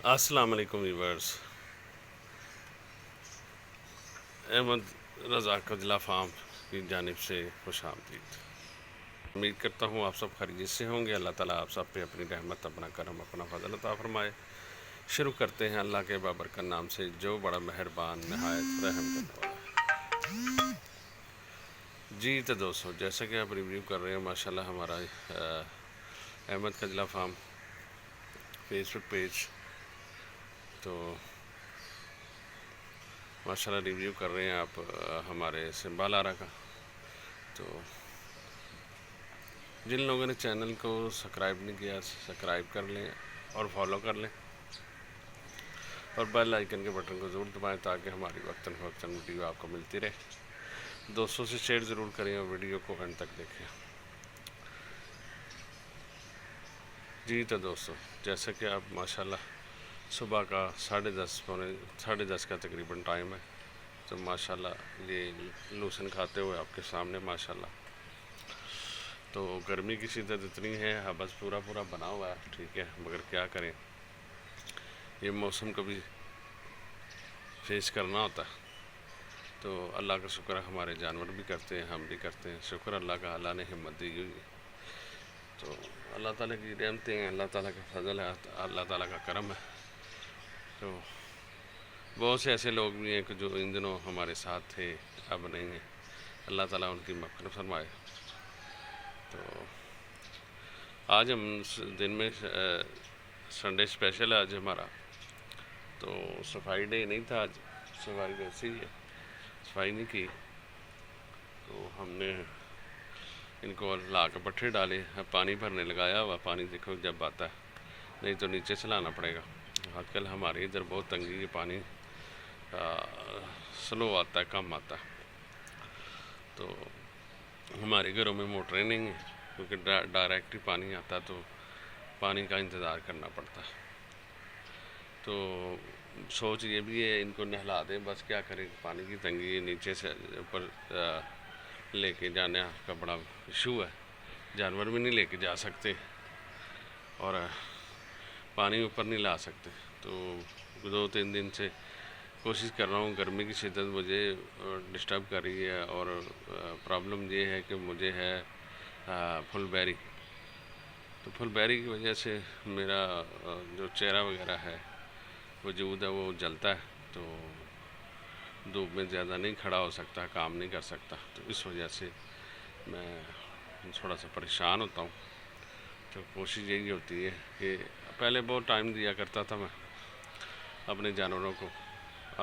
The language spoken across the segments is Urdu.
السلام علیکم ویورز، احمد رضا قجلہ فارم کی جانب سے خوش آمدید۔ امید کرتا ہوں آپ سب خیریت سے ہوں گے۔ اللہ تعالیٰ آپ سب پہ اپنی رحمت، اپنا کرم، اپنا فضل عطا فرمائے۔ شروع کرتے ہیں اللہ کے بابرکت نام سے جو بڑا مہربان، نہایت رحم کرنے والا ہے۔ جی تو دوستو، جیسا کہ آپ ریویو کر رہے ہیں ماشاءاللہ ہمارا احمد قجلہ فارم فیس بک پیج، تو ماشاءاللہ ریویو کر رہے ہیں آپ ہمارے سمبا لارا کا۔ تو جن لوگوں نے چینل کو سبسکرائب نہیں کیا، سبسکرائب کر لیں اور فالو کر لیں، اور بیل آئیکن کے بٹن کو ضرور دبائیں تاکہ ہماری وقتاً فوقتاً ویڈیو آپ کو ملتی رہے۔ دوستوں سے شیئر ضرور کریں اور ویڈیو کو اینڈ تک دیکھیں۔ جی تو دوستو، جیسا کہ آپ ماشاءاللہ صبح کا 10:30 کا تقریباً ٹائم ہے، تو ماشاءاللہ یہ لوسن کھاتے ہوئے آپ کے سامنے ماشاءاللہ۔ تو گرمی کی شدت اتنی ہے، حبس پورا بنا ہوا ہے، ٹھیک ہے، مگر کیا کریں، یہ موسم کبھی فیس کرنا ہوتا ہے۔ تو اللہ کا شکر ہے، ہمارے جانور بھی کرتے ہیں، ہم بھی کرتے ہیں، شکر اللہ کا، اللہ نے ہمت دی ہوئی ہے۔ تو اللہ تعالیٰ کی رحمتیں ہیں، اللہ تعالیٰ کا فضل ہے، اللہ تعالیٰ کا کرم ہے۔ تو بہت سے ایسے لوگ بھی ہیں کہ جو ان دنوں ہمارے ساتھ تھے، اب نہیں ہیں، اللہ تعالیٰ ان کی مغفرت فرمائے۔ تو آج ہم دن میں سنڈے اسپیشل ہے آج ہمارا، تو صفائی ڈے نہیں تھا آج، صفائی ویسے ہی ہے، صفائی نہیں کی۔ تو ہم نے ان کو لا کے پٹھے ڈالے، پانی بھرنے لگایا ہوا، پانی دیکھو جب آتا ہے، نہیں تو نیچے سے لانا پڑے گا۔ آج کل ہمارے ادھر بہت تنگی ہے، پانی سلو آتا ہے، کم آتا ہے۔ تو ہمارے گھروں میں موٹریں نہیں ہیں، کیونکہ ڈائریکٹ ہی پانی آتا تو پانی کا انتظار کرنا پڑتا ہے۔ تو سوچ یہ بھی ہے ان کو نہلا دیں، بس کیا کریں، پانی کی تنگی ہے، نیچے سے اوپر لے کے جانے کا بڑا ایشو ہے، جانور بھی نہیں لے کے جا سکتے اور پانی اوپر نہیں لا سکتے۔ تو 2-3 دن سے کوشش کر رہا ہوں، گرمی کی شدت مجھے ڈسٹرب کر رہی ہے، اور پرابلم یہ ہے کہ مجھے ہے پھل بیری، تو پھل بیری کی وجہ سے میرا جو چہرہ وغیرہ ہے، وجود ہے، وہ جلتا ہے، تو دھوپ میں زیادہ نہیں کھڑا ہو سکتا، کام نہیں کر سکتا، تو اس وجہ سے میں تھوڑا سا پریشان ہوتا ہوں۔ تو کوشش یہی ہوتی ہے کہ پہلے بہت ٹائم دیا کرتا تھا میں اپنے جانوروں کو،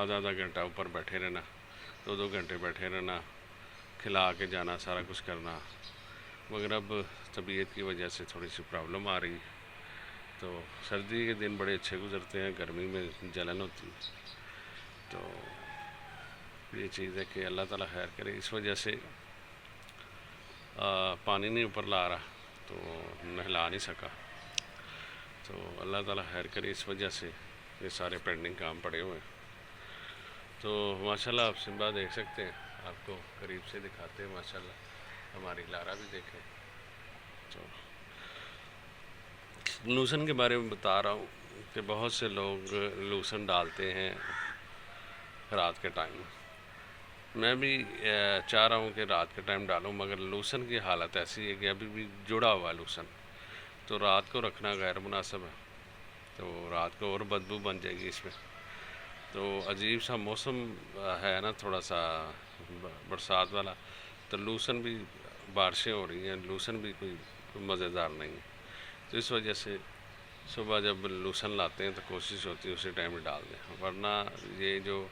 آدھا گھنٹہ اوپر بیٹھے رہنا، 2 گھنٹے بیٹھے رہنا، کھلا کے جانا، سارا کچھ کرنا، مگر اب طبیعت کی وجہ سے تھوڑی سی پرابلم آ رہی، تو سردی کے دن بڑے اچھے گزرتے ہیں، گرمی میں جلن ہوتی ہے۔ تو یہ چیز ہے کہ اللہ تعالیٰ خیر کرے، اس وجہ سے پانی نہیں اوپر لا رہا، تو نہلا نہیں سکا، تو اللہ تعالیٰ خیر کرے، اس وجہ سے یہ سارے پینڈنگ کام پڑے ہوئے ہیں۔ تو ماشاءاللہ آپ سمبا دیکھ سکتے ہیں، آپ کو قریب سے دکھاتے ہیں، ماشاءاللہ ہماری لارا بھی دیکھیں۔ تو لوسن کے بارے میں بتا رہا ہوں کہ بہت سے لوگ لوسن ڈالتے ہیں رات کے ٹائم، میں بھی چاہ رہا ہوں کہ رات کے ٹائم ڈالوں، مگر لوسن کی حالت ایسی ہے کہ ابھی بھی جڑا ہوا ہے لوسن، تو رات کو رکھنا غیر مناسب ہے، تو رات کو اور بدبو بن جائے گی اس میں۔ تو عجیب سا موسم ہے نا، تھوڑا سا برسات والا، تو لوسن بھی بارشیں ہو رہی ہیں، لوسن بھی کوئی مزیدار نہیں ہے، تو اس وجہ سے صبح جب لوسن لاتے ہیں تو کوشش ہوتی ہے اسی ٹائم ڈال دیں، ورنہ یہ جو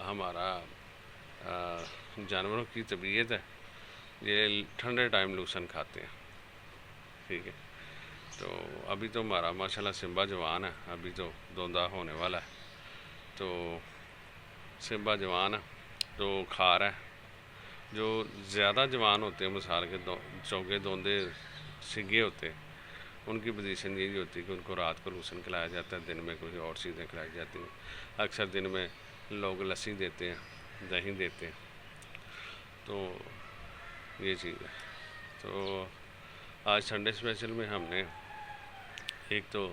ہمارا جانوروں کی طبیعت ہے، یہ ٹھنڈے ٹائم لوسن کھاتے ہیں، ٹھیک ہے۔ تو ابھی تو ہمارا ماشاءاللہ سمبا جوان ہے، ابھی تو دوندا ہونے والا ہے، تو سمبا جوان ہے، تو کھا رہا ہے۔ جو زیادہ جوان ہوتے ہیں، مثال کے چوگے دوندے سنگے ہوتے ہیں، ان کی پوزیشن یہی ہوتی ہے کہ ان کو رات کو لوسن کھلایا جاتا ہے، دن میں کوئی اور چیزیں کھلائی جاتی ہیں، اکثر دن میں لوگ لسی دیتے ہیں، دہی دیتے ہیں، تو یہ چیز ہے۔ تو آج سنڈے اسپیشل میں ہم نے ایک تو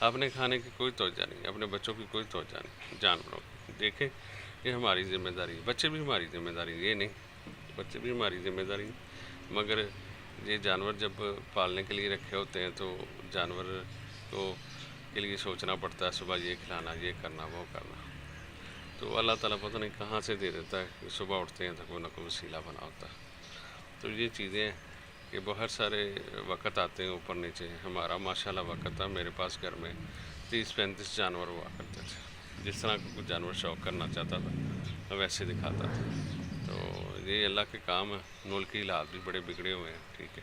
اپنے کھانے کی کوئی توجہ نہیں، اپنے بچوں کی کوئی توجہ نہیں، جانوروں کی دیکھیں یہ ہماری ذمہ داری ہے، بچے بھی ہماری ذمہ داری ہے، یہ نہیں بچے بھی ہماری ذمہ داری ہے، مگر یہ جانور جب پالنے کے لیے رکھے ہوتے ہیں تو جانور کو کے لیے سوچنا پڑتا ہے، صبح یہ کھلانا، یہ کرنا، وہ کرنا، تو اللہ تعالیٰ پتہ نہیں کہاں سے دے دیتا ہے کہ صبح اٹھتے ہیں تو کوئی نہ کوئی وسیلہ بنا ہوتا ہے۔ تو یہ چیزیں ہیں کہ بہت سارے وقت آتے ہیں اوپر نیچے، ہمارا ماشاءاللہ وقت تھا، میرے پاس گھر میں 30-35 جانور ہوا کرتے تھے، جس طرح کا کوئی جانور شوق کرنا چاہتا تھا میں ویسے دکھاتا تھا۔ تو یہ اللہ کے کام ہے، ملک کی حالات بھی بڑے بگڑے ہوئے ہیں، ٹھیک ہے،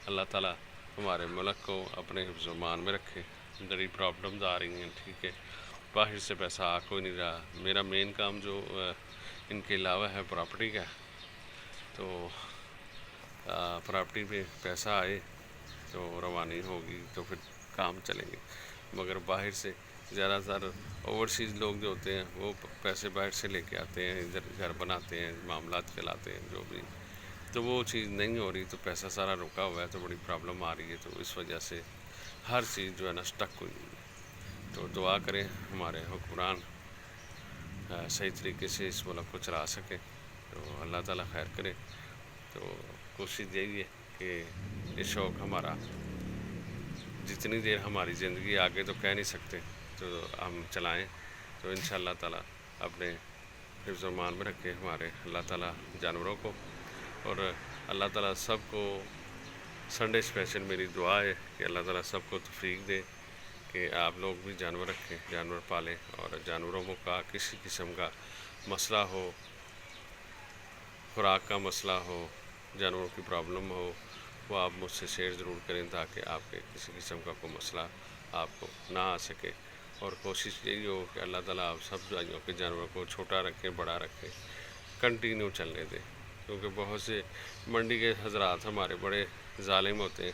اللہ تعالیٰ ہمارے ملک کو اپنے حفظ و امان میں رکھے، بڑی پرابلمز آ رہی ہیں، ٹھیک ہے، باہر سے پیسہ آ کوئی نہیں رہا، میرا مین کام جو ان کے علاوہ ہے پراپرٹی کا، تو پراپرٹی پہ پیسہ آئے تو روانی ہوگی تو پھر کام چلیں گے، مگر باہر سے زیادہ تر اوورسیز لوگ جو ہوتے ہیں وہ پیسے باہر سے لے کے آتے ہیں، ادھر گھر بناتے ہیں، معاملات چلاتے ہیں جو بھی، تو وہ چیز نہیں ہو رہی، تو پیسہ سارا رکا ہوا ہے، تو بڑی پرابلم آ رہی ہے، تو اس وجہ سے ہر چیز جو ہے نا سٹک ہوئی ہے۔ تو دعا کریں ہمارے حکمران صحیح طریقے سے اس ملک کو چلا سکیں، تو اللہ تعالیٰ خیر کرے۔ تو کوشش یہی ہے کہ یہ شوق ہمارا جتنی دیر ہماری زندگی آگے تو کہہ نہیں سکتے، تو ہم چلائیں، تو انشاءاللہ تعالیٰ اپنے حفظ و امان میں رکھے ہمارے اللہ تعالیٰ جانوروں کو، اور اللہ تعالیٰ سب کو سنڈے اسپیشل میری دعا ہے کہ اللہ تعالیٰ سب کو توفیق دے کہ آپ لوگ بھی جانور رکھیں، جانور پالیں، اور جانوروں کا کسی قسم کا مسئلہ ہو، خوراک کا مسئلہ ہو، جانوروں کی پرابلم ہو، وہ آپ مجھ سے شیئر ضرور کریں تاکہ آپ کے کسی قسم کا کوئی مسئلہ آپ کو نہ آ سکے، اور کوشش یہی ہو کہ اللہ تعالیٰ آپ سب بھائیوں کے جانوروں کو چھوٹا رکھیں، بڑا رکھیں، کنٹینیو چلنے دیں، کیونکہ بہت سے منڈی کے حضرات ہمارے بڑے ظالم ہوتے ہیں،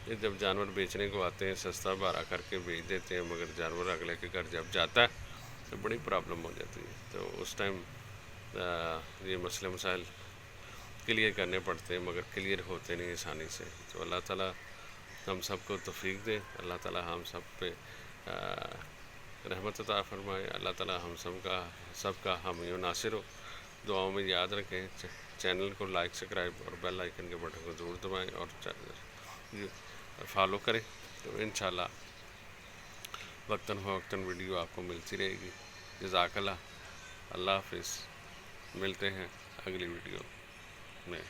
یہ جب جانور بیچنے کو آتے ہیں سستا بھارا کر کے بیچ دیتے ہیں، مگر جانور اگلے کے گھر جب جاتا ہے تو بڑی پرابلم ہو جاتی ہے، تو اس ٹائم یہ مسئلے مسائل کلیئر کرنے پڑتے ہیں، مگر کلیئر ہوتے نہیں آسانی سے۔ تو اللہ تعالیٰ ہم سب کو توفیق دے، اللہ تعالیٰ ہم سب پہ رحمت عطا فرمائے، اللہ تعالیٰ ہم سب کا حامی و ناصر ہو۔ دعاؤں میں یاد رکھیں، چینل کو لائک، سبسکرائب اور بیل آئیکن کے بٹن کو ضرور دبائیں اور فالو کریں، تو انشاءاللہ وقتاً فوقتاً ویڈیو آپ کو ملتی رہے گی۔ جزاک اللہ، اللہ حافظ، ملتے ہیں اگلی ویڈیو میں۔